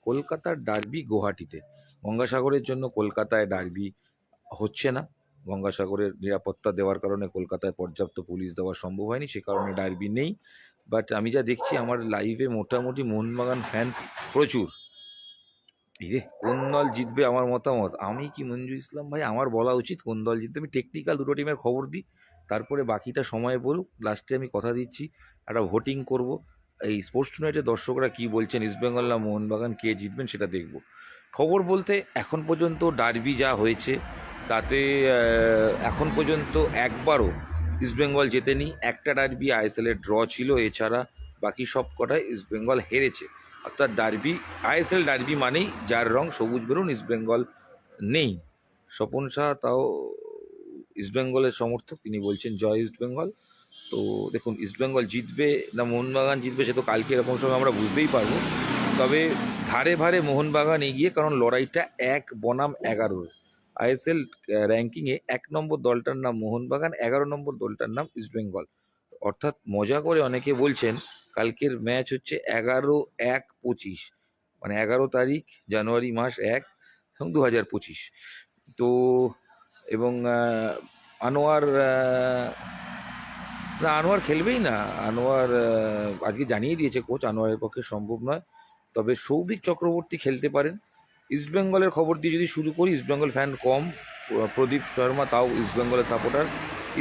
কলকাতার ডার্বি গুয়াহাটিতে। গঙ্গাসাগরের জন্য কলকাতায় ডার্বি হচ্ছে না। গঙ্গাসাগরের নিরাপত্তা দেওয়ার কারণে কলকাতায় পর্যাপ্ত পুলিশ দেওয়া সম্ভব হয়নি, সে কারণে ডার্বি নেই। বাট আমি যা দেখছি আমার লাইভে মোটামুটি মোহনবাগান ফ্যান প্রচুর। রে কোন দল জিতবে আমার মতামত, আমি কি মঞ্জু ইসলাম ভাই, আমার বলা উচিত কোন দল জিতবে? আমি টেকনিক্যাল দুটো টিমের খবর দিই, তারপরে বাকিটা সময় বলুক। লাস্টে আমি কথা দিচ্ছি একটা ভোটিং করব। এই স্পোর্টস টুনাইটের দর্শকরা কি বলছেন, ইস্টবেঙ্গল না মোহনবাগান, কে জিতবেন সেটা দেখব। খবর বলতে এখন পর্যন্ত ডার্বি যা হয়েছে তাতে এখন পর্যন্ত একবারও ইস্টবেঙ্গল জেতেনি। একটা ডার্বি আইএসএলের ড্র ছিল, এছাড়া বাকি সব কটায় ইস্টবেঙ্গল হেরেছে। অর্থাৎ ডার্বি, আইএসএল ডার্বি মানেই যার রং সবুজ বেরুন, ইস্টবেঙ্গল নেই। স্বপন শাহ তাও ইস্টবেঙ্গলের সমর্থক, তিনি বলছেন জয় ইস্টবেঙ্গল। তো দেখুন ইস্টবেঙ্গল জিতবে না মোহনবাগান জিতবে সে তো কালকে এরকম সময় আমরা বুঝতেই পারবো। তবে ধারে ভারে মোহনবাগান এগিয়ে, কারণ লড়াইটা 1 বনাম 11। আইএসএল র্যাঙ্কিংয়ে 1 নম্বর দলটার নাম মোহনবাগান, 11 নম্বর দলটার নাম ইস্টবেঙ্গল। অর্থাৎ মজা করে অনেকে বলছেন কালকের ম্যাচ হচ্ছে 11-1-25, মানে 11 তারিখ জানুয়ারি মাস 1 এবং 2025। তো এবং আনোয়ার না, আনোয়ার খেলবেই না। আনোয়ার আজকে জানিয়ে দিয়েছে কোচ আনোয়ারের পক্ষে সম্ভব নয়। তবে সৌভিক চক্রবর্তী খেলতে পারেন। ইস্টবেঙ্গলের খবর দিয়ে যদি শুরু করি, ইস্টবেঙ্গল ফ্যান কম, প্রদীপ শর্মা তাও ইস্টবেঙ্গলের সাপোর্টার।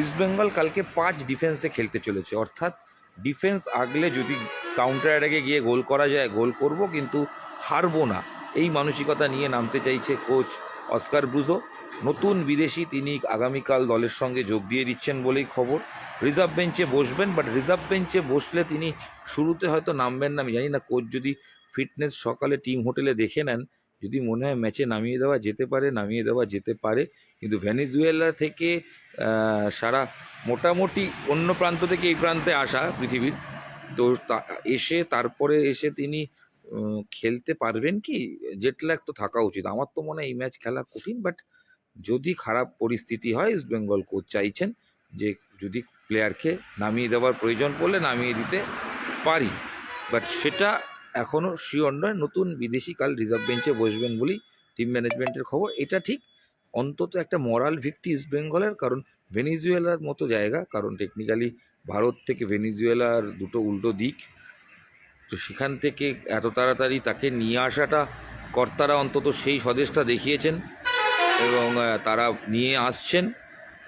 ইস্টবেঙ্গল কালকে 5 ডিফেন্সে খেলতে চলেছে, অর্থাৎ ডিফেন্স আগলে যদি কাউন্টার অ্যাটাকে গিয়ে গোল করা যায় গোল করব, কিন্তু হারবো না, এই মানসিকতা নিয়ে নামতে চাইছে কোচ অস্কার ব্রুজো। নতুন বিদেশি, তিনি আগামীকাল দলের সঙ্গে যোগ দিয়ে দিচ্ছেন বলেই খবর। রিজার্ভ বেঞ্চে বসবেন, বাট রিজার্ভ বেঞ্চে বসলে তিনি শুরুতে হয়তো নামবেন না, আমি জানি না। কোচ যদি ফিটনেস সকালে টিম হোটেলে দেখে নেন, যদি মনে হয় ম্যাচে নামিয়ে দেওয়া যেতে পারে নামিয়ে দেওয়া যেতে পারে। কিন্তু ভেনেজুয়েলা থেকে সারা মোটামুটি অন্য প্রান্ত থেকে এই প্রান্তে আসা পৃথিবীর, তো তারপরে এসে তিনি খেলতে পারবেন কি? জেটল্যাগ তো থাকা উচিত। আমার তো মনে হয় এই ম্যাচ খেলা কঠিন। বাট যদি খারাপ পরিস্থিতি হয়, ইস্টবেঙ্গল কোচ চাইছেন যে যদি প্লেয়ারকে নামিয়ে দেওয়ার প্রয়োজন পড়লে নামিয়ে দিতে পারি, বাট সেটা এখনও শিওর নয়। নতুন বিদেশি কাল রিজার্ভ বেঞ্চে বসবেন বলেই টিম ম্যানেজমেন্টের খবর। এটা ঠিক, অন্তত একটা মরাল ভিক্টি ইস্টবেঙ্গলের, কারণ ভেনিজুয়েলার মতো জায়গা, কারণ টেকনিক্যালি ভারত থেকে ভেনিজুয়েলার দুটো উল্টো দিক। তো সেখান থেকে এত তাড়াতাড়ি তাকে নিয়ে আসাটা, কর্তারা অন্তত সেই স্বদেশটা দেখিয়েছেন এবং তারা নিয়ে আসছেন,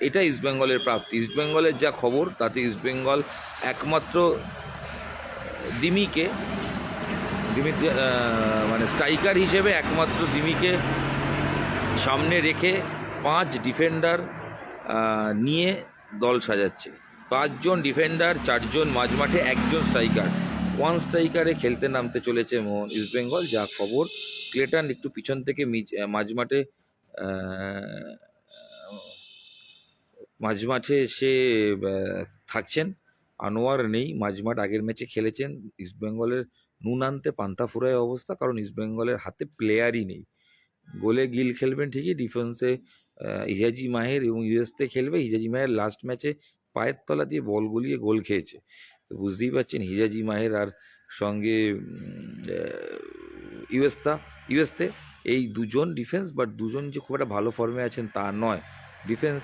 এটা ইস্টবেঙ্গলের প্রাপ্তি। ইস্টবেঙ্গলের যা খবর তাতে ইস্টবেঙ্গল একমাত্র দিমিকে মানে স্ট্রাইকার হিসেবে একমাত্র দিমিকে সামনে রেখে 5 ডিফেন্ডার নিয়ে দল সাজাচ্ছে। 5 জন ডিফেন্ডার, 4 জন মাঝমাঠে, 1 জন স্ট্রাইকার। 1 স্ট্রাইকারে খেলতে নামতে চলেছে ইস্টবেঙ্গল, যা খবর। ক্লেটন একটু পিছন থেকে মাঝমাঠে মাঝমাঠে এসে থাকছেন। আনোয়ার নেই, মাঝমাঠ আগের ম্যাচে খেলেছেন। ইস্টবেঙ্গলের নুন আনতে পান্তা ফুরায় অবস্থা, কারণ ইস্টবেঙ্গলের হাতে প্লেয়ারই নেই। গোলে গিল খেলবেন ঠিকই, ডিফেন্সে হিজাজি মাহের এবং ইউএসতে খেলবে। হিজাজি মাহের লাস্ট ম্যাচে পায়ের তলা দিয়ে বল গলিয়ে গোল খেয়েছে, তো বুঝতেই পারছেন হিজাজি মাহের আর সঙ্গে ইউএসতে এই দুজন ডিফেন্স, বাট দুজন যে খুব একটা ভালো ফর্মে আছেন তা নয়। ডিফেন্স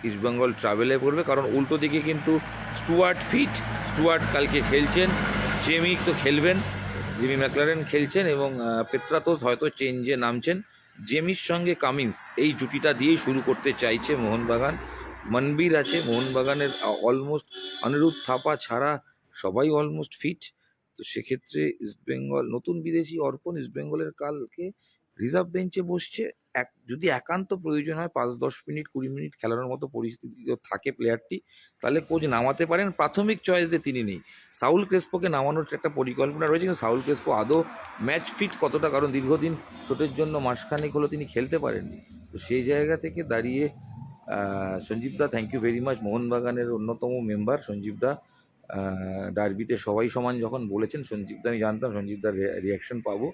ইস্টবেঙ্গল ট্রাভেলে করবে, কারণ উল্টো দিকে কিন্তু স্টুয়ার্ট কালকে খেলছেন, জেমি তো খেলবেন, জিমি ম্যাকলারেন খেলছেন এবং পেত্রাতোস হয়তো চেঞ্জে নামছেন। জেমির সঙ্গে কামিন্স এই জুটিটা দিয়েই শুরু করতে চাইছে মোহনবাগান। মনবীর আছে মোহনবাগানের, অলমোস্ট অনিরুদ্ধ থাপা ছাড়া সবাই অলমোস্ট ফিট। তো সেক্ষেত্রে ইস্টবেঙ্গল, নতুন বিদেশি অর্পণ ইস্টবেঙ্গলের কালকে রিজার্ভ বেঞ্চে বসছে। যদি একান্ত প্রয়োজন হয় 5-10 মিনিট 20 মিনিট খেলানোর মতো পরিস্থিতি থাকে প্লেয়ারটি, তাহলে কোচ নামাতে পারেন। প্রাথমিক চয়েসে তিনি নেই। সাউল ক্রেসপোকে নামানোর একটা পরিকল্পনা রয়েছে, কিন্তু সাউল ক্রেসপো আদৌ ম্যাচ ফিট কতটা, কারণ দীর্ঘদিন চোটের জন্য মাসখানেক হলো তিনি খেলতে পারেননি। তো সেই জায়গা থেকে দাঁড়িয়ে সঞ্জীব দা, থ্যাংক ইউ ভেরি মাচ, মোহনবাগানের অন্যতম মেম্বার সঞ্জীব দা, ডার্বিতে সবাই সমান যখন বলেছেন সঞ্জীব দা, আমি জানতাম সঞ্জীব দার রিয়াকশন পাবো।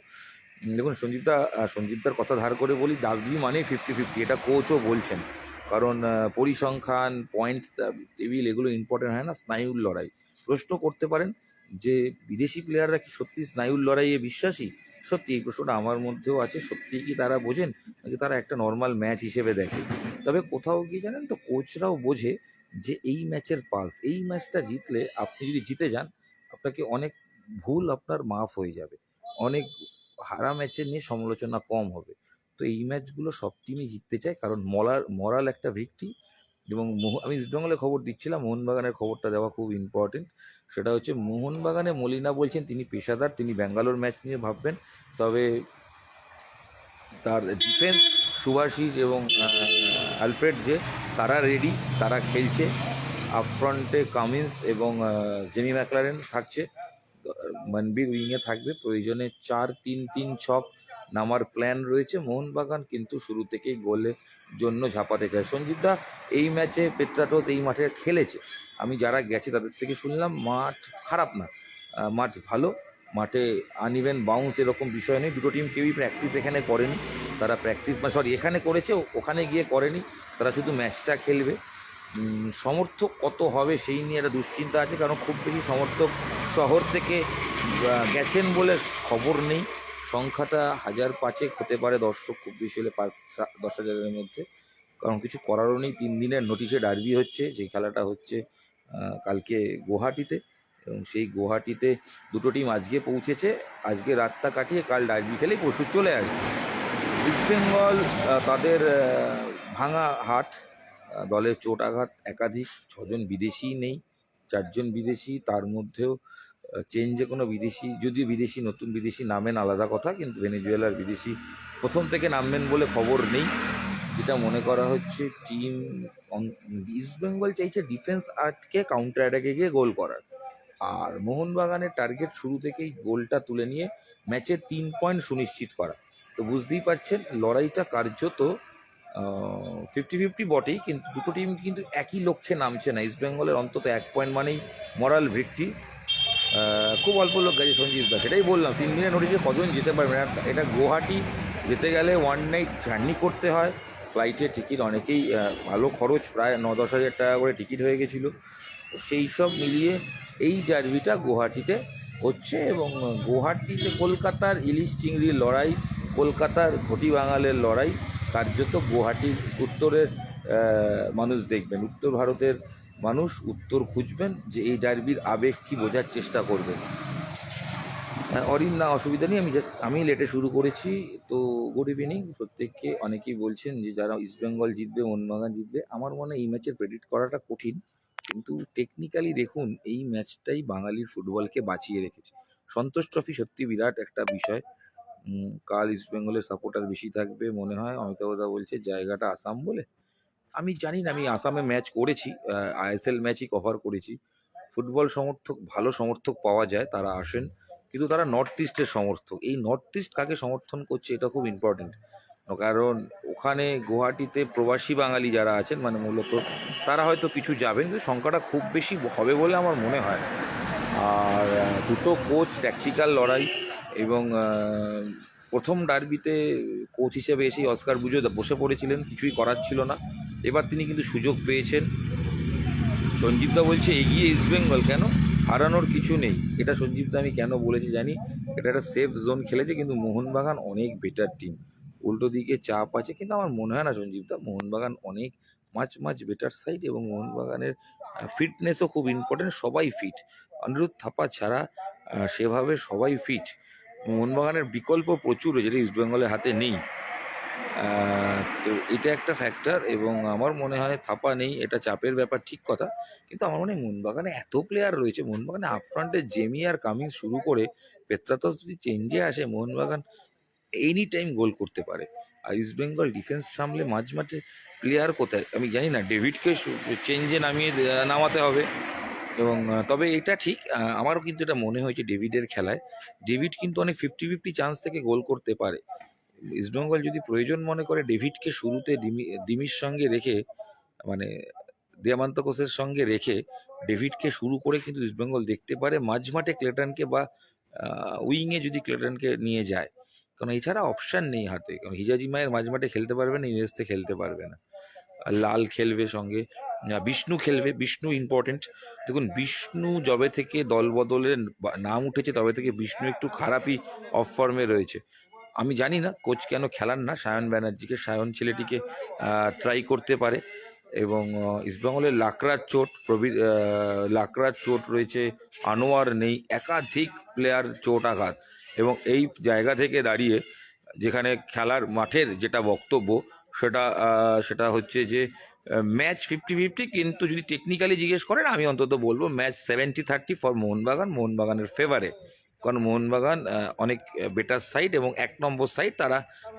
দেখুন সঞ্জীবদার কথা ধার করে বলি, ডার্বি মানে 50-50, এটা কোচও বলছেন। কারণ পরিসংখ্যান, পয়েন্ট টেবিল এগুলো ইম্পর্টেন্ট হয় না, স্নায়ুর লড়াই। প্রশ্ন করতে পারেন যে বিদেশি প্লেয়াররা কি সত্যি স্নায়ুর লড়াইয়ে বিশ্বাসী? সত্যি এই প্রশ্নটা আমার মধ্যেও আছে, সত্যি কি তারা বোঝেন নাকি তারা একটা নর্মাল ম্যাচ হিসেবে দেখে? তবে কোথাও গিয়ে জানেন তো কোচরাও বোঝে যে এই ম্যাচের পালস, এই ম্যাচটা জিতলে আপনি যদি জিতে যান আপনাকে অনেক ভুল আপনার মাফ হয়ে যাবে, অনেক হারা ম্যাচে নিয়ে সমালোচনা কম হবে। তো এই ম্যাচগুলো সব টিমই জিততে চায়, কারণ মরাল একটা ভিক্টি। এবং আমি ইস্টবেঙ্গলের খবর দিচ্ছিলাম, মোহনবাগানের খবরটা দেওয়া খুব ইম্পর্টেন্ট। সেটা হচ্ছে মোহনবাগানে মলিনা বলছেন তিনি পেশাদার, তিনি ব্যাঙ্গালোর ম্যাচ নিয়ে ভাববেন। তবে তার ডিফেন্স সুভাশিস এবং আলফ্রেড যে তারা রেডি, তারা খেলছে। আপফ্রন্টে কামিন্স এবং জেমি ম্যাকলারেন থাকছে, মনবীর উইংয়ে থাকবে, প্রয়োজনে 4-3-3 ছক নামার প্ল্যান রয়েছে। মোহনবাগান কিন্তু শুরু থেকেই গোলের জন্য ঝাঁপাতে চায়। সঞ্জীবদা, এই ম্যাচে পেট্রাটোস এই মাঠে খেলেছে, আমি যারা গেছে তাদের থেকে শুনলাম মাঠ খারাপ না, মাঠ ভালো, মাঠে আনইভেন বাউন্স এরকম বিষয় নেই। দুটো টিম কেউই প্র্যাকটিস এখানে করেনি, তারা প্র্যাকটিস সরি এখানে করেছে, ওখানে গিয়ে করেনি, তারা শুধু ম্যাচটা খেলবে। সমর্থক কত হবে সেই নিয়ে একটা দুশ্চিন্তা আছে, কারণ খুব বেশি সমর্থক শহর থেকে গেছেন বলে খবর নেই। সংখ্যাটা 1,500 হতে পারে দর্শক, খুব বেশি হলে 5-10 হাজারের মধ্যে। কারণ কিছু করারও নেই, 3 দিনের নোটিশে ডার্বি হচ্ছে, যে খেলাটা হচ্ছে কালকে গুয়াহাটিতে, এবং সেই গুয়াহাটিতে দুটো টিম আজকে পৌঁছেছে, আজকে রাতটা কাটিয়ে কাল ডার্বি খেলে পরশু চলে আসবে। ইস্টবেঙ্গল তাদের ভাঙা হাট, দলের চোট আঘাত একাধিক, 6জন বিদেশি নেই, 4জন বিদেশি, তার মধ্যেও চেঞ্জে কোনো বিদেশি, যদিও বিদেশি নতুন বিদেশি নামেন আলাদা কথা, কিন্তু ভেনেজুয়েলার বিদেশি প্রথম থেকে নামবেন বলে খবর নেই। যেটা মনে করা হচ্ছে টিম ইস্টবেঙ্গল চাইছে ডিফেন্স আটকে কাউন্টার অ্যাটাকে গিয়ে গোল করার, আর মোহনবাগানের টার্গেট শুরু থেকেই গোলটা তুলে নিয়ে ম্যাচে 3 পয়েন্ট সুনিশ্চিত করা। তো বুঝতেই পারছেন লড়াইটা কার্যত 50-50 বটেই, কিন্তু দুটো টিম কিন্তু একই লক্ষ্যে নামছে না। ইস্টবেঙ্গলের অন্তত 1 পয়েন্ট মানেই মরাল ভিক্টরি। খুব অল্প লোক গেছে সঞ্জীব দা, সেটাই বললাম 3 দিনের নোটিশে কজন যেতে পারবে না। এটা গুয়াহাটি যেতে গেলে 1 নাইট জার্নি করতে হয়, ফ্লাইটের টিকিট অনেকেই ভালো খরচ, প্রায় 9-10 হাজার টাকা করে টিকিট হয়ে গেছিলো। সেই সব মিলিয়ে এই ডার্বিটা গুয়াহাটিতে হচ্ছে, এবং গুয়াহাটিতে কলকাতার ইলিশ চিংড়ির লড়াই, কলকাতার ঘটি বাঙালের লড়াই কার্যত গুয়াহাটির উত্তরের মানুষ দেখবেন, উত্তর ভারতের মানুষ উত্তর খুঁজবেন, যে এই ডার্বির আবেগ কি বোঝার চেষ্টা করবেন। অরিন, না অসুবিধা নেই, আমি লেটে শুরু করেছি। তো গুড ইভিনিং প্রত্যেককে। অনেকেই বলছেন যে যারা ইস্টবেঙ্গল জিতবে, মোহনবাগান জিতবে, আমার মনে হয় এই ম্যাচের প্রেডিক্ট করাটা কঠিন, কিন্তু টেকনিক্যালি দেখুন এই ম্যাচটাই বাঙালির ফুটবলকে বাঁচিয়ে রেখেছে। সন্তোষ ট্রফি সত্যি বিরাট একটা বিষয়। কাল ইস্টবেঙ্গলের সাপোর্টার বেশি থাকবে মনে হয়, অমিতাভদা বলছে জায়গাটা আসাম বলে। আমি জানি না, আমি আসামে ম্যাচ করেছি, আইএসএল ম্যাচই কভার করেছি। ফুটবল সমর্থক, ভালো সমর্থক পাওয়া যায়, তারা আসেন, কিন্তু তারা নর্থ ইস্টের সমর্থক। এই নর্থ ইস্ট কাকে সমর্থন করছে এটা খুব ইম্পর্টেন্ট, কারণ ওখানে গুয়াহাটিতে প্রবাসী বাঙালি যারা আছেন, মানে মূলত তারা হয়তো কিছু যাবেন, কিন্তু সংখ্যাটা খুব বেশি হবে বলে আমার মনে হয়। আর দুটো কোচ ট্যাকটিক্যাল লড়াই, এবং প্রথম ডার্বিতে কোচ হিসেবে এসেই অস্কার বুজো বসে পড়েছিলেন, কিছুই করার ছিল না, এবার তিনি কিন্তু সুযোগ পেয়েছেন। সঞ্জীবদা বলছে এগিয়ে ইস্টবেঙ্গল, কেন? হারানোর কিছু নেই। এটা সঞ্জীবদা আমি কেন বলেছি জানি, এটা একটা সেফ জোন খেলেছে, কিন্তু মোহনবাগান অনেক বেটার টিম, উল্টো দিকে চাপ আছে, কিন্তু আমার মনে হয় না সঞ্জীবদা, মোহনবাগান অনেক মাছ বেটার সাইড, এবং মোহনবাগানের ফিটনেসও খুব ইম্পর্টেন্ট, সবাই ফিট, অনিরুদ্ধ থাপা ছাড়া সেভাবে সবাই ফিট। মোহনবাগানের বিকল্প প্রচুর, যেটা ইস্টবেঙ্গলের হাতে নেই। তো এটা একটা ফ্যাক্টর, এবং আমার মনে হয় থাপা নেই, এটা চাপের ব্যাপার, ঠিক কথা, কিন্তু আমার মনে হয় মোহনবাগানে এত প্লেয়ার রয়েছে, মোহনবাগানে আপফ্রন্টে জেমি আর কামিন্স শুরু করে পেত্রাতস যদি চেঞ্জে আসে, মোহনবাগান এনি টাইম গোল করতে পারে। আর ইস্টবেঙ্গল ডিফেন্স সামলে মাঝমাঠে প্লেয়ার কোথায় আমি জানি না, ডেভিডকে চেঞ্জে নামাতে হবে। এবং তবে এটা ঠিক, আমারও কিন্তু এটা মনে হয়েছে ডেভিডের খেলায়, ডেভিড কিন্তু অনেক 50-50 চান্স থেকে গোল করতে পারে। ইস্টবেঙ্গল যদি প্রয়োজন মনে করে ডেভিডকে শুরুতে দিমির সঙ্গে রেখে, মানে দিয়ামান্তকোসের সঙ্গে রেখে ডেভিডকে শুরু করে কিন্তু ইস্টবেঙ্গল দেখতে পারে মাঝমাঠে ক্লেটনকে, বা উইংয়ে যদি ক্লেটনকে নিয়ে যায়, কারণ এছাড়া অপশান নেই হাতে, কারণ হিজাজি মায়ের মাঝমাঠে খেলতে পারবে না, ইউএসতে খেলতে পারবে না। লাল খেলবে সঙ্গে, বিষ্ণু খেলবে। বিষ্ণু ইম্পর্টেন্ট। দেখুন বিষ্ণু যবে থেকে দল বদলের নাম উঠেছে তবে থেকে বিষ্ণু একটু খারাপই অফ ফর্মে রয়েছে। আমি জানি না কোচ কেন খেলান না সায়ন ব্যানার্জিকে, সায়ন ছেলেটিকে ট্রাই করতে পারে। এবং ইস্টবেঙ্গলের লাকড়ার চোট লাকড়ার চোট রয়েছে, আনোয়ার নেই, একাধিক প্লেয়ার চোট আঘাত। এবং এই জায়গা থেকে দাঁড়িয়ে যেখানে খেলার মাঠের যেটা বক্তব্য সেটা হচ্ছে যে ম্যাচ 50-50, কিন্তু যদি টেকনিক্যালি জিজ্ঞেস করেন আমি অন্তত বলবো ম্যাচ 70-30 ফর মোহনবাগান, মোহনবাগানের ফেভারে। কারণ মোহনবাগান অনেক বেটার সাইড এবং 1 নম্বর সাইড, তারা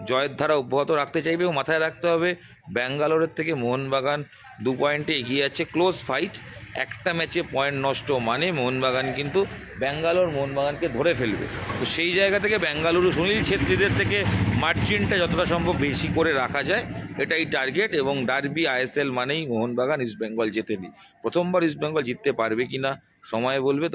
জয়ের ধারা অব্যাহত রাখতে চাইবে। এবং মাথায় রাখতে হবে ব্যাঙ্গালোরের থেকে মোহনবাগান 2 পয়েন্টে এগিয়ে আছে, ক্লোজ ফাইট। একটা ম্যাচে পয়েন্ট নষ্ট মানে মোহনবাগান কিন্তু মোহনবাগানকে ধরে ফেলবে। তো সেই জায়গা থেকে বেঙ্গালুরু সুনীল ছেত্রীদের থেকে মার্জিনটা যতটা সম্ভব বেশি করে রাখা যায় এটাই টার্গেট। এবং ডার্বি আইএসএল মানেই মোহনবাগান ইস্টবেঙ্গল জেতেনি। প্রথমবার ইস্টবেঙ্গল জিততে পারবে কিনা সময় বলবে।